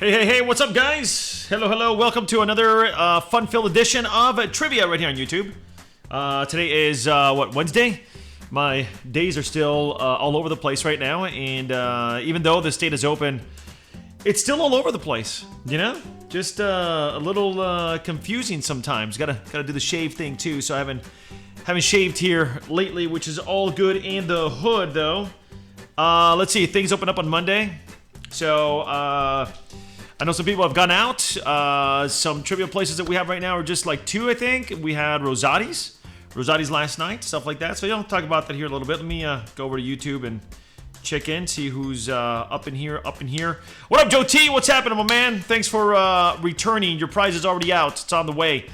Hey, what's up, guys? Hello, welcome to another fun-filled edition of Trivia right here on YouTube. Today is, Wednesday? My days are still all over the place right now, and even though the state is open, it's still all over the place, you know? Just a little confusing sometimes. Gotta do the shave thing, too, so I haven't shaved here lately, which is all good in the hood, though. Let's see, things open up on Monday, so, I know some people have gone out. Some trivia places that we have right now are just like two, I think. We had Rosati's last night, stuff like that. So yeah, I'll talk about that here a little bit. Let me go over to YouTube and check in, see who's up in here. What up, Joe T? What's happening, my man? Thanks for returning. Your prize is already out. It's on the way.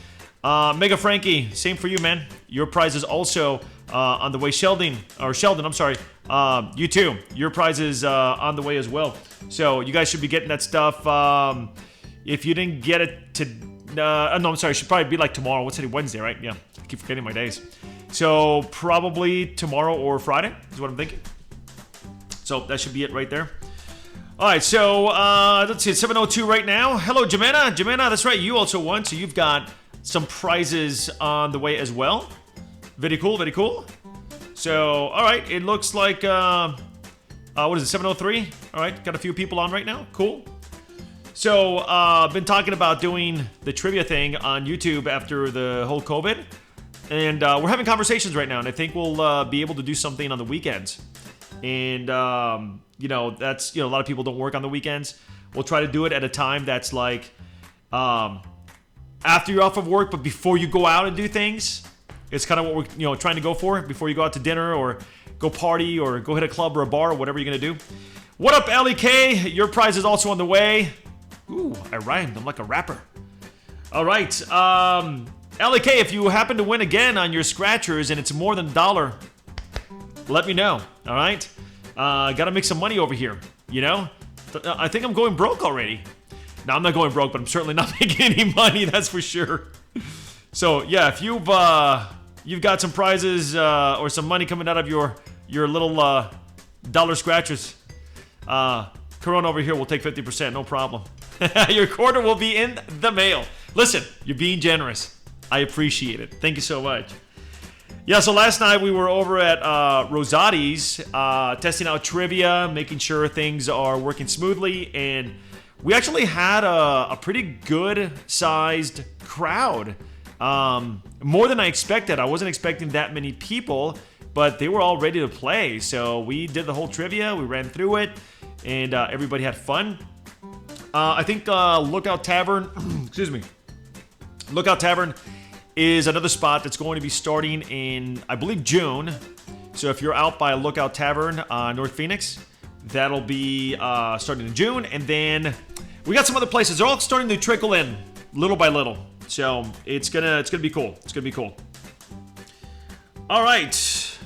Mega Frankie, same for you, man. Your prize is also on the way. Sheldon, I'm sorry. You too. Your prize is on the way as well. So you guys should be getting that stuff. If you didn't get it to, no, I'm sorry. It should probably be like tomorrow. What's today? Wednesday, right? Yeah. I keep forgetting my days. So probably tomorrow or Friday is what I'm thinking. So that should be it right there. All right. So let's see. It's 7:02 right now. Hello, Jimena. Jimena, that's right. You also won. So you've got some prizes on the way as well. Very cool. Very cool. So, all right, it looks like, what is it, 7:03? All right, got a few people on right now. Cool. So, been talking about doing the trivia thing on YouTube after the whole COVID. And we're having conversations right now, and I think we'll be able to do something on the weekends. And, you know, that's, a lot of people don't work on the weekends. We'll try to do it at a time that's like after you're off of work, but before you go out and do things. It's kind of what we're, trying to go for before you go out to dinner or go party or go hit a club or a bar or whatever you're going to do. What up, LEK? Your prize is also on the way. Ooh, I rhymed. I'm like a rapper. All right. LEK, if you happen to win again on your scratchers and it's more than $1, let me know. All right? Got to make some money over here, I think I'm going broke already. No, I'm not going broke, but I'm certainly not making any money, that's for sure. So yeah, if you've got some prizes or some money coming out of your little dollar scratchers, Corona over here will take 50%, no problem. Your quarter will be in the mail. Listen, you're being generous. I appreciate it. Thank you so much. Yeah, so last night we were over at Rosati's testing out trivia, making sure things are working smoothly, and we actually had a pretty good sized crowd. More than I expected. I wasn't expecting that many people, but they were all ready to play. So we did the whole trivia, we ran through it, and everybody had fun. I think Lookout Tavern, excuse me, Lookout Tavern is another spot that's going to be starting in, I believe, June. So if you're out by Lookout Tavern, North Phoenix, that'll be starting in June. And then we got some other places. They're all starting to trickle in little by little. So it's gonna be cool. It's gonna be cool. All right,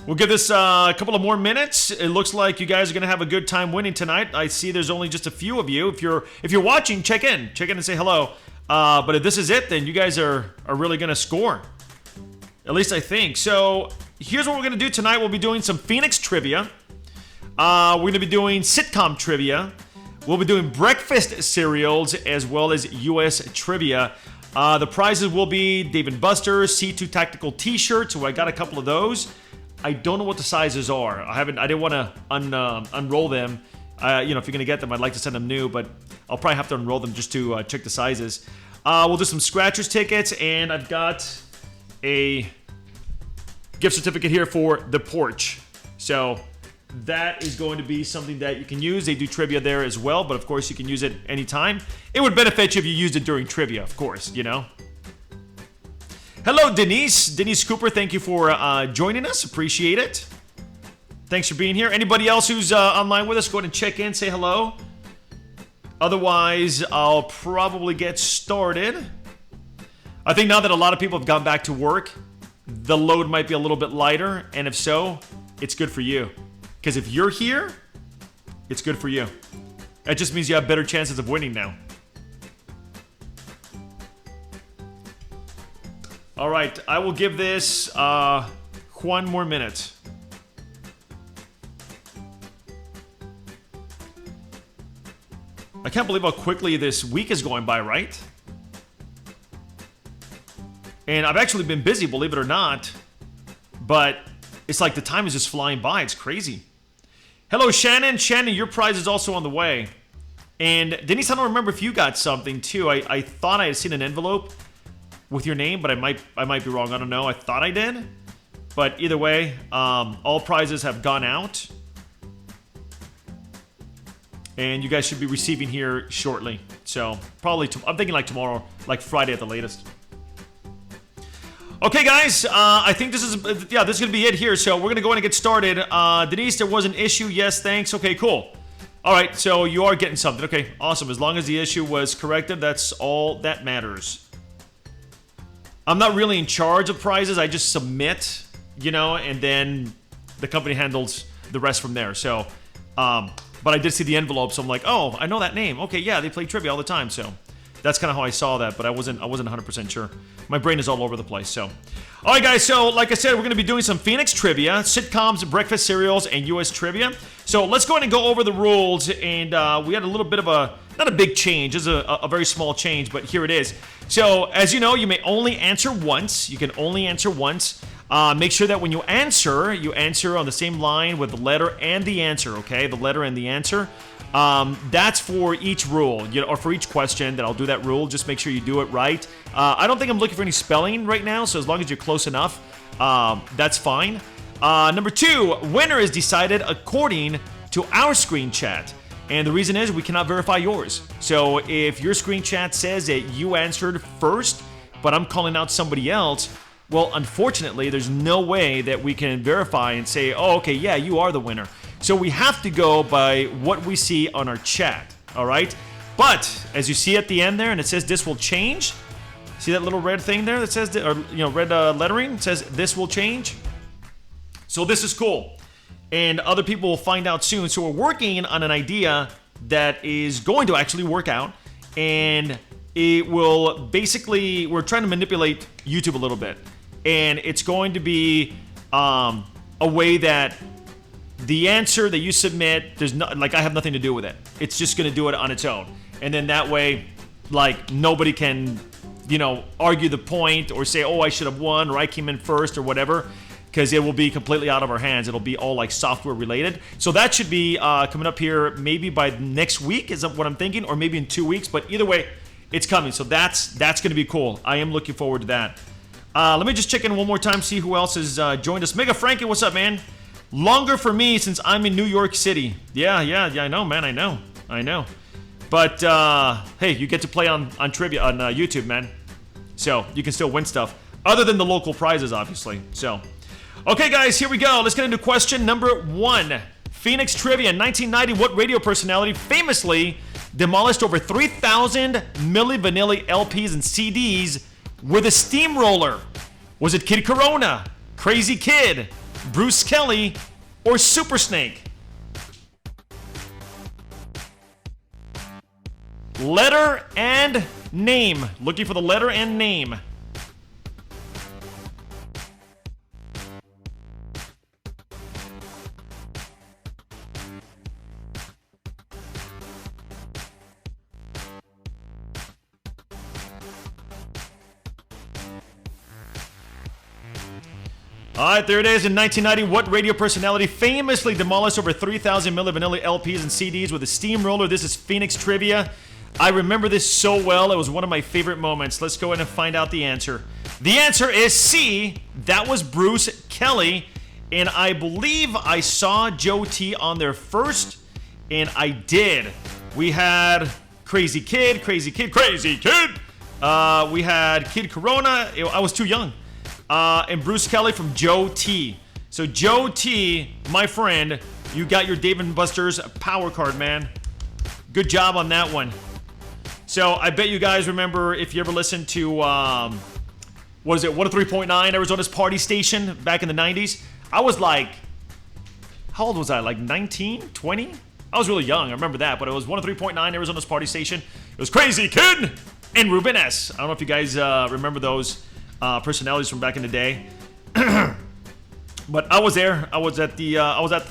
we'll give this a couple of more minutes. It looks like you guys are gonna have a good time winning tonight. I see there's only just a few of you. If you're watching, check in and say hello. But if this is it, then you guys are really gonna score. At least I think. So here's what we're gonna do tonight. We'll be doing some Phoenix trivia. We're gonna be doing sitcom trivia. We'll be doing breakfast cereals as well as U.S. trivia. The prizes will be Dave & Buster's C2 Tactical T-shirts. So I got a couple of those. I don't know what the sizes are. I didn't want to unroll them. If you're gonna get them, I'd like to send them new, but I'll probably have to unroll them just to check the sizes. We'll do some scratchers tickets, and I've got a gift certificate here for the porch. So that is going to be something that you can use. They do trivia there as well, but of course you can use it anytime. It would benefit you if you used it during trivia, of course, Hello, Denise Cooper, thank you for joining us. Appreciate it. Thanks for being here. Anybody else who's online with us, go ahead and check in, say hello. Otherwise, I'll probably get started. I think now that a lot of people have gone back to work, the load might be a little bit lighter, and if so, it's good for you. Because if you're here, it's good for you. That just means you have better chances of winning now. All right, I will give this one more minute. I can't believe how quickly this week is going by, right? And I've actually been busy, believe it or not. But it's like the time is just flying by. It's crazy. Hello, Shannon. Shannon, your prize is also on the way. And Denise, I don't remember if you got something too. I thought I had seen an envelope with your name, but I might be wrong. I don't know. I thought I did. But either way, all prizes have gone out. And you guys should be receiving here shortly. So probably, I'm thinking like tomorrow, like Friday at the latest. Okay, guys, I think this is going to be it here. So we're going to go in and get started. Denise, there was an issue. Yes, thanks. Okay, cool. All right, so you are getting something. Okay, awesome. As long as the issue was corrected, that's all that matters. I'm not really in charge of prizes. I just submit, you know, and then the company handles the rest from there. So, but I did see the envelope, so I'm like, oh, I know that name. Okay, yeah, they play trivia all the time, so that's kind of how I saw that, but I wasn't 100% sure. My brain is all over the place, so. All right, guys, so like I said, we're going to be doing some Phoenix trivia, sitcoms, breakfast cereals, and U.S. trivia. So let's go ahead and go over the rules, and we had a little bit of a, not a big change, it's a very small change, but here it is. So, as you know, you may only answer once. You can only answer once. Make sure that when you answer on the same line with the letter and the answer, okay? The letter and the answer. That's for each rule, you know, or for each question that I'll do that rule. Just make sure you do it right. I don't think I'm looking for any spelling right now, so as long as you're close enough, that's fine. Number 2, winner is decided according to our screen chat. And the reason is we cannot verify yours. So if your screen chat says that you answered first, but I'm calling out somebody else, well, unfortunately, there's no way that we can verify and say, oh, okay, yeah, you are the winner. So we have to go by what we see on our chat, all right? But as you see at the end there, and it says this will change. See that little red thing there that says, or red lettering? It says this will change. So this is cool. And other people will find out soon. So we're working on an idea that is going to actually work out. And it will basically, we're trying to manipulate YouTube a little bit. And it's going to be a way that the answer that you submit, there's not, like, I have nothing to do with it. It's just going to do it on its own. And then that way, like, nobody can, you know, argue the point or say, oh, I should have won, or I came in first, or whatever. Because it will be completely out of our hands. It'll be all like software related. So that should be coming up here maybe by next week is what I'm thinking, or maybe in 2 weeks. But either way, it's coming. So that's going to be cool. I am looking forward to that. Let me just check in one more time, see who else has joined us. Mega Frankie, what's up, man? Longer for me since I'm in New York City. Yeah, I know, man. I know. But hey, you get to play on trivia on YouTube, man. So you can still win stuff other than the local prizes, obviously. So. Okay, guys, here we go. Let's get into question number 1. Phoenix trivia. In 1990, what radio personality famously demolished over 3,000 Milli Vanilli LPs and CDs with a steamroller? Was it Kid Corona, Crazy Kid, Bruce Kelly, or Super Snake? Letter and name. Looking for the letter and name. Alright, there it is. In 1990, what radio personality famously demolished over 3,000 Milli Vanilli LPs and CDs with a steamroller? This is Phoenix trivia. I remember this so well. It was one of my favorite moments. Let's go ahead and find out the answer. The answer is C. That was Bruce Kelly. And I believe I saw Joe T on there first. And I did. We had Crazy Kid. We had Kid Corona. I was too young. And Bruce Kelly from Joe T. So Joe T, my friend, you got your Dave & Buster's power card, man. Good job on that one. So I bet you guys remember, if you ever listened to, what is it, 103.9, Arizona's party station back in the 90s. I was like, how old was I? Like 19, 20? I was really young, I remember that, but it was 103.9, Arizona's party station. It was Crazy Kid and Ruben S. I don't know if you guys remember those personalities from back in the day. But I was there. I was at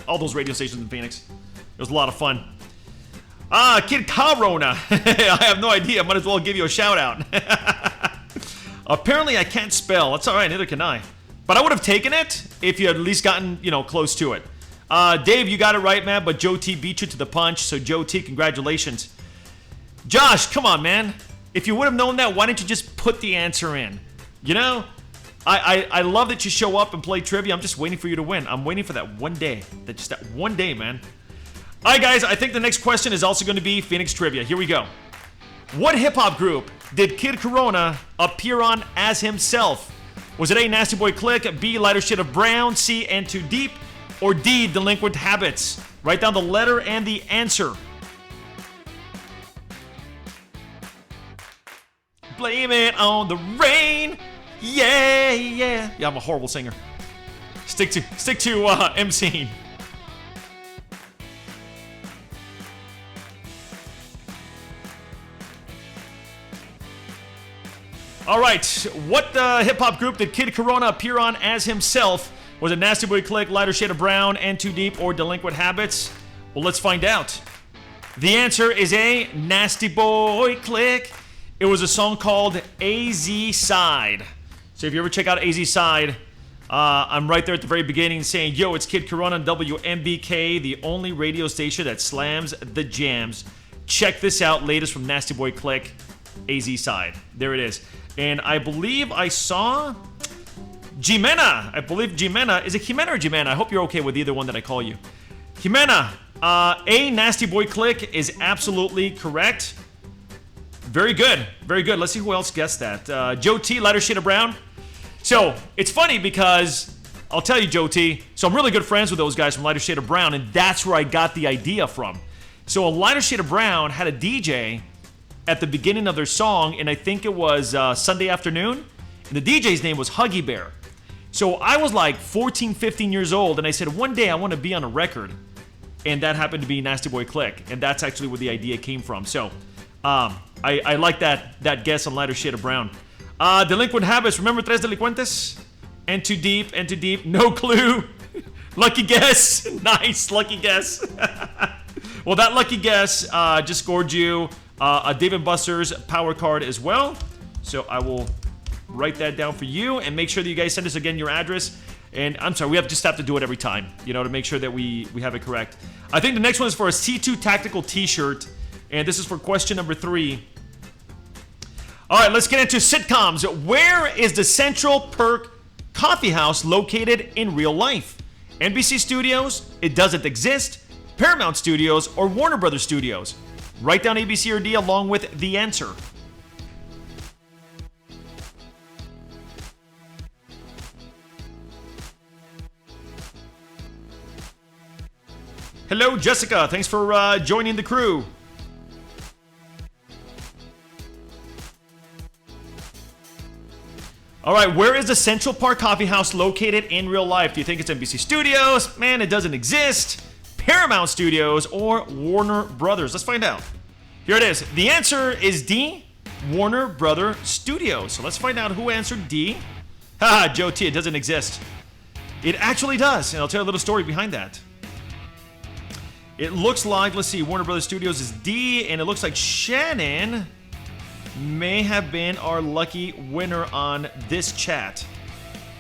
all those radio stations in Phoenix. It was a lot of fun. Kid Corona. I have no idea. Might as well give you a shout out. Apparently I can't spell. That's all right, neither can I. But I would have taken it if you had at least gotten, close to it. Dave, you got it right, man, but Joe T beat you to the punch. So Joe T, congratulations. Josh, come on, man. If you would have known that, why didn't you just put the answer in? I love that you show up and play trivia. I'm just waiting for you to win. I'm waiting for that one day. That one day, man. All right, guys, I think the next question is also going to be Phoenix Trivia. Here we go. What hip-hop group did Kid Corona appear on as himself? Was it A, Nasty Boy Click, B, Lighter Shade of Brown, C, And Too Deep, or D, Delinquent Habits? Write down the letter and the answer. Blame it on the rain. Yeah, yeah. Yeah, I'm a horrible singer. Stick to MCing. All right, what hip-hop group did Kid Corona appear on as himself? Was it Nasty Boy Click, Lighter Shade of Brown, And Too Deep, or Delinquent Habits? Well, let's find out. The answer is A, Nasty Boy Click. It was a song called AZ Side. So if you ever check out AZ Side, I'm right there at the very beginning saying, yo, it's Kid Corona on WMBK, the only radio station that slams the jams. Check this out, latest from Nasty Boy Click, AZ Side. There it is. And I believe I saw Jimena. I believe Jimena. Is it Jimena or Jimena? I hope you're okay with either one that I call you. Jimena, A, Nasty Boy Click is absolutely correct. Very good. Very good. Let's see who else guessed that. Joe T, Lighter Shade of Brown. So, it's funny because, I'll tell you, Joe T, so I'm really good friends with those guys from Lighter Shade of Brown, and that's where I got the idea from. So, a Lighter Shade of Brown had a DJ at the beginning of their song, and I think it was Sunday Afternoon, and the DJ's name was Huggy Bear. So I was like 14, 15 years old, and I said, one day I want to be on a record, and that happened to be Nasty Boy Click, and that's actually where the idea came from. So I like that guess on Lighter Shade of Brown. Delinquent Habits, remember Tres Delincuentes? And Too Deep, no clue. Lucky guess, nice, lucky guess. Well, that lucky guess just scored you a Dave & Buster's power card as well. So I will write that down for you and make sure that you guys send us again your address. And I'm sorry, we just have to do it every time, to make sure that we have it correct. I think the next one is for a C2 Tactical t-shirt. And this is for question number 3. All right, let's get into sitcoms. Where is the Central PERK Coffee House located in real life? NBC Studios, it doesn't exist, Paramount Studios, or Warner Brothers Studios? Write down ABC or D along with the answer. Hello, Jessica. Thanks for joining the crew. All right, where is the Central Park Coffee House located in real life? Do you think it's NBC Studios? Man, it doesn't exist. Paramount Studios or Warner Brothers? Let's find out. Here it is. The answer is D, Warner Brother Studios. So let's find out who answered D. Haha, Joe T, it doesn't exist. It actually does, and I'll tell you a little story behind that. It looks like, let's see, Warner Brothers Studios is D, and it looks like Shannon may have been our lucky winner on this chat.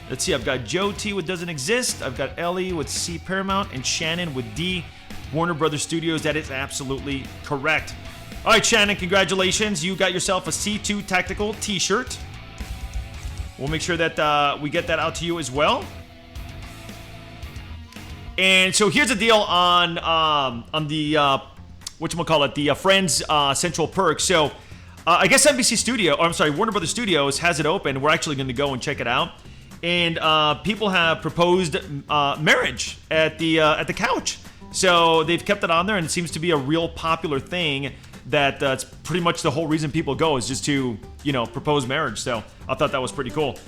Let's see, I've got Joe T with doesn't exist, I've got Ellie with C, Paramount, and Shannon with D, Warner Brothers Studios. That is absolutely correct. All right, Shannon, congratulations. You got yourself a C2 Tactical t-shirt. We'll make sure that we get that out to you as well. And so here's the deal on the whatchamacallit, the Friends Central PERK. So I guess NBC Studio, or I'm sorry, Warner Brothers Studios has it open. We're actually going to go and check it out. And people have proposed marriage at the couch. So they've kept it on there, and it seems to be a real popular thing. That's pretty much the whole reason people go is just to, propose marriage. So I thought that was pretty cool.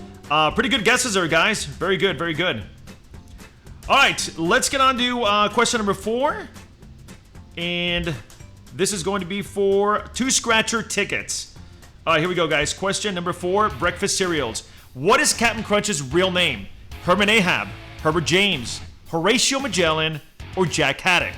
Pretty good guesses there, guys. Very good, very good. All right, let's get on to question number 4. And this is going to be for 2 scratcher tickets. All right, here we go, guys. Question number 4, breakfast cereals. What is Captain Crunch's real name? Herman Ahab, Herbert James, Horatio Magellan, or Jack Haddock?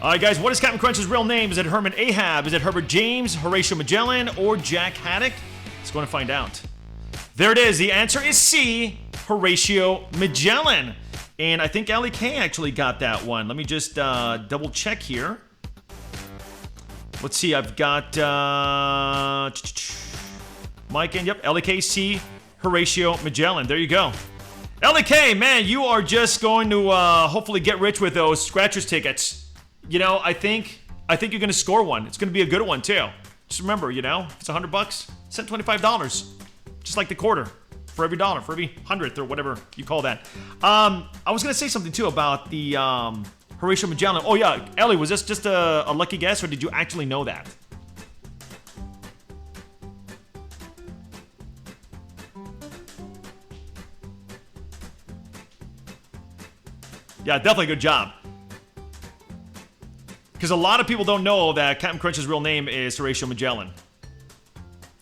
All right, guys, what is Captain Crunch's real name? Is it Herman Ahab? Is it Herbert James, Horatio Magellan, or Jack Haddock? Let's go and find out. There it is. The answer is C, Horatio Magellan. And I think LEK actually got that one. Let me just double check here. Let's see. I've got Mike and yep, LEK C, Horatio Magellan. There you go. LEK, man, you are just going to hopefully get rich with those scratchers tickets. You know, I think you're going to score one. It's going to be a good one, too. Just remember, you know, if it's $100, send $25. Just like the quarter. For every dollar, for every hundredth, or whatever you call that. I was going to say something, too, about the Horatio Magellan. Oh, yeah. Ellie, was this just a lucky guess, or did you actually know that? Yeah, definitely good job. Because a lot of people don't know that Captain Crunch's real name is Horatio Magellan.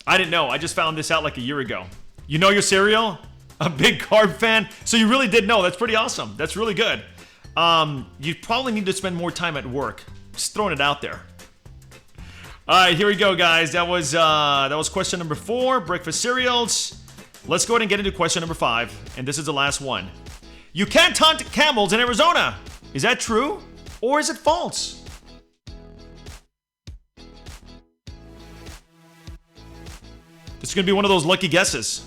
I didn't know. I just found this out like a year ago. You know your cereal? A big carb fan? So you really did know. That's pretty awesome. That's really good. You probably need to spend more time at work. Just throwing it out there. All right, here we go, guys. That was question number 4, breakfast cereals. Let's go ahead and get into question number 5. And this is the last one. You can't hunt camels in Arizona. Is that true? Or is it false? This is going to be one of those lucky guesses.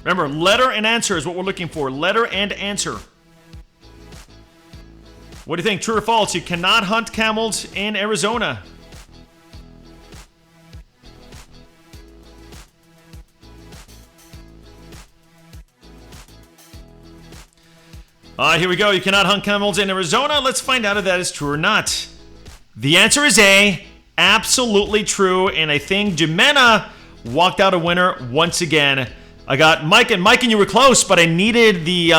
Remember, letter and answer is what we're looking for. Letter and answer. What do you think? True or false? You cannot hunt camels in Arizona. Here we go. You cannot hunt camels in Arizona. Let's find out if that is true or not. The answer is A. Absolutely true. And I think Jimena walked out a winner once again. I got Mike, and you were close, but I needed the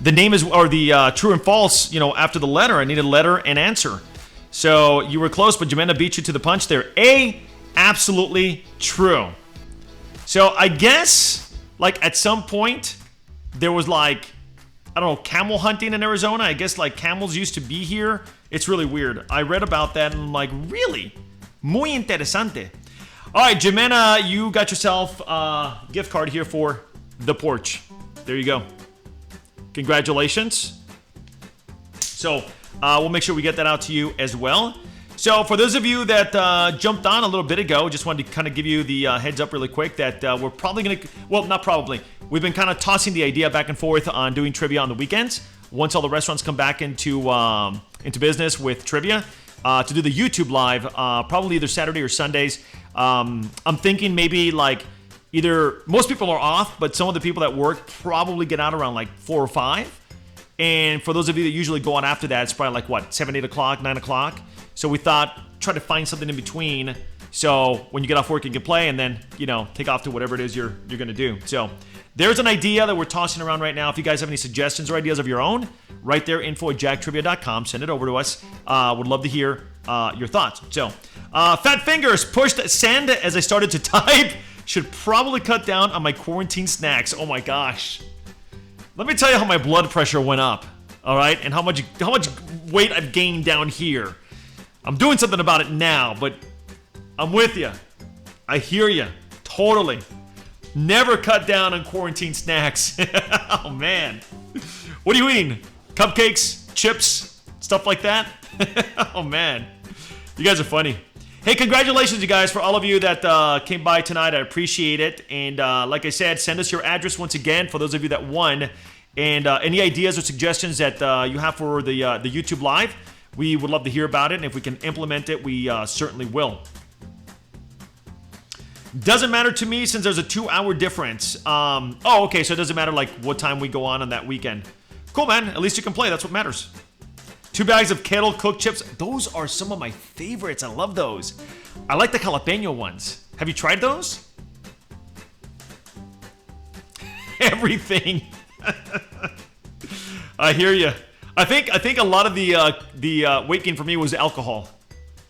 name is, or the true and false, you know, after the letter. I needed letter and answer. So you were close, but Jimena beat you to the punch there. A, absolutely true. So I guess, like, at some point, there was like, I don't know, camel hunting in Arizona. I guess like camels used to be here. It's really weird. I read about that and I'm like, really? Muy interesante. All right, Jimena, you got yourself a gift card here for the porch. There you go. Congratulations. So we'll make sure we get that out to you as well. So for those of you that jumped on a little bit ago, just wanted to kind of give you the heads up really quick that we're probably going to, well, not probably. We've been kind of tossing the idea back and forth on doing trivia on the weekends. Once all the restaurants come back into business with trivia, to do the YouTube live, probably either Saturday or Sundays. I'm thinking maybe like either most people are off, but some of the people that work probably get out around like 4 or 5. And for those of you that usually go on after that, it's probably like what, 7, 8 o'clock, 9 o'clock. So we thought, try to find something in between. So when you get off work, you can play and then, you know, take off to whatever it is you're going to do. So there's an idea that we're tossing around right now. If you guys have any suggestions or ideas of your own, right there, info@jacktrivia.com. Send it over to us. Would love to hear your thoughts. So, Fat Fingers pushed send as I started to type. Should probably cut down on my quarantine snacks. Oh my gosh. Let me tell you how my blood pressure went up. All right, and how much weight I've gained down here. I'm doing something about it now, but I'm with you. I hear you. Totally. Never cut down on quarantine snacks. Oh, man. What are you eating? Cupcakes? Chips? Stuff like that? Oh, man. You guys are funny. Hey, congratulations, you guys, for all of you that came by tonight. I appreciate it. And like I said, send us your address once again for those of you that won. And any ideas or suggestions that you have for the YouTube Live, we would love to hear about it. And if we can implement it, we certainly will. Doesn't matter to me since there's a 2-hour difference. Oh, okay, so it doesn't matter like what time we go on that weekend. Cool, man. At least you can play. That's what matters. 2 bags of kettle cooked chips. Those are some of my favorites. I love those. I like the jalapeno ones. Have you tried those? Everything. I hear you. I think a lot of the weight gain for me was alcohol.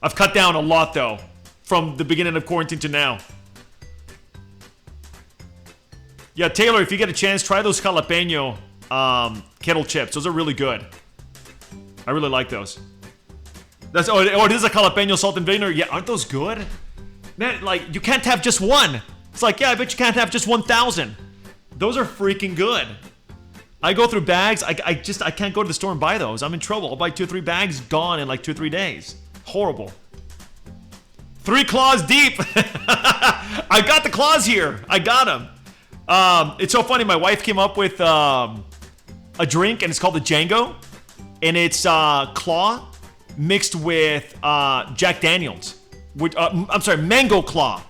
I've cut down a lot though from the beginning of quarantine to now. Yeah, Taylor, if you get a chance, try those jalapeno kettle chips. Those are really good. I really like those. That's oh, this is a jalapeno salt and vinegar. Yeah, aren't those good? Man, like you can't have just one. It's like, yeah, I bet you can't have just 1,000. Those are freaking good. I go through bags. I can't go to the store and buy those. I'm in trouble. I'll buy 2 or 3 bags, gone in like 2 or 3 days. Horrible. 3 claws deep. I got the claws here. I got them. It's so funny. My wife came up with a drink, and it's called the Django, and it's claw mixed with Jack Daniels. I'm sorry, mango claw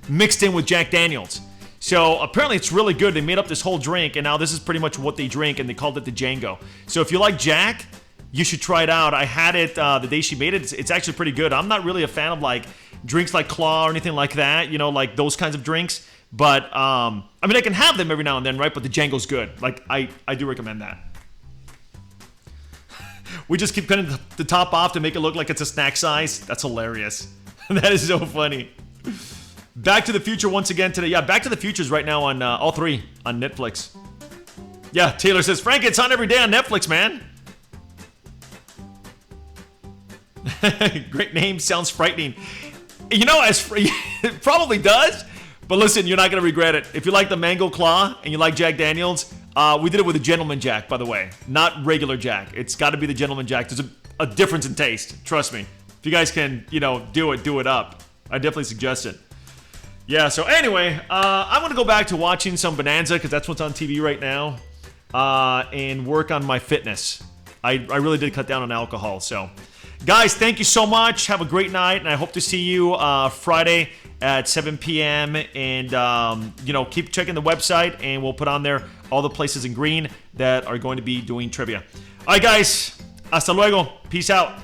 mixed in with Jack Daniels. So apparently it's really good. They made up this whole drink, and now this is pretty much what they drink, and they called it the Django. So if you like Jack, you should try it out. I had it the day she made it. It's actually pretty good. I'm not really a fan of like drinks like Claw or anything like that, you know, like those kinds of drinks. But I mean, I can have them every now and then, right? But the Django's good. Like I do recommend that. We just keep cutting the top off to make it look like it's a snack size. That's hilarious. That is so funny. Back to the Future once again today. Yeah, Back to the Future is right now on all 3 on Netflix. Yeah, Taylor says, Frank, it's on every day on Netflix, man. Great name, sounds frightening. You know, it probably does, but listen, you're not going to regret it. If you like the Mango Claw and you like Jack Daniels, we did it with a Gentleman Jack, by the way. Not regular Jack. It's got to be the Gentleman Jack. There's a difference in taste. Trust me. If you guys can, you know, do it up. I definitely suggest it. Yeah, so anyway, I'm going to go back to watching some Bonanza because that's what's on TV right now, and work on my fitness. I really did cut down on alcohol. So, guys, thank you so much. Have a great night, and I hope to see you Friday at 7 p.m. And, you know, keep checking the website, and we'll put on there all the places in green that are going to be doing trivia. All right, guys. Hasta luego. Peace out.